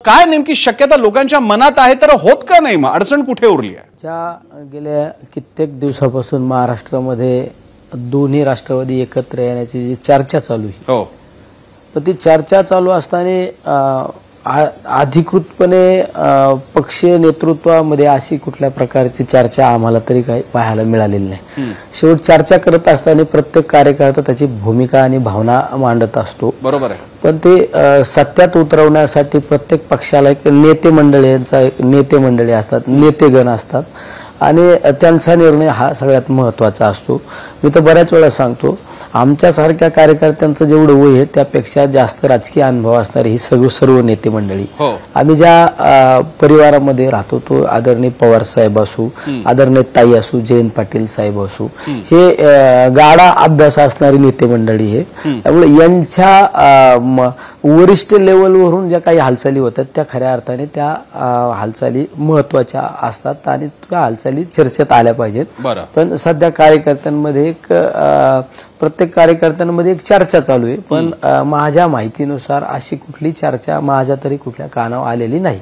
काय नेमकी शक्यता लोकांच्या मनात आहे, तर होत का नाही? मग अडचण कुठे उरली आहे? ज्या गेल्या कित्येक दिवसापासून महाराष्ट्रामध्ये दोन्ही राष्ट्रवादी एकत्र येण्याची जी चर्चा चालू आहे, हो, पण ती चर्चा चालू असताना अधिकृतपणे पक्षीय नेतृत्वामध्ये अशी कुठल्या प्रकारची चर्चा आम्हाला तरी काही पाहायला मिळालेली नाही. शेवट चर्चा करत असताना प्रत्येक कार्यकर्ता त्याची भूमिका आणि भावना मांडत असतो. बरोबर आहे. पण ते सत्यात उतरवण्यासाठी प्रत्येक पक्षाला एक नेते मंडळी असतात, नेतेगण असतात आणि त्यांचा निर्णय हा सगळ्यात महत्त्वाचा असतो. मी तर बऱ्याच वेळा सांगतो, आमच्यासारख्या कार्यकर्त्यांचं जेवढं वय आहे त्यापेक्षा जास्त राजकीय अनुभव असणारी ही सर्व नेते मंडळी. आम्ही ज्या परिवारामध्ये राहतो तो आदरणीय पवार साहेब असू, आदरणीय ताई असू, जयंत पाटील साहेब असू, हे गाडा अभ्यास असणारी नेते मंडळी आहे. त्यामुळे यांच्या वरिष्ठ लेवलवरून ज्या काही हालचाली होतात त्या खऱ्या अर्थाने त्या हालचाली महत्त्वाच्या असतात आणि त्या हालचाली चर्चेत आल्या पाहिजेत. पण सध्या कार्यकर्त्यांमध्ये एक प्रत्येक कार्यकर्त्यांमध्ये एक चर्चा चालू आहे, पण माझ्या माहितीनुसार अशी कुठली चर्चा माझ्या तरी कुठल्या कानावर आलेली नाही.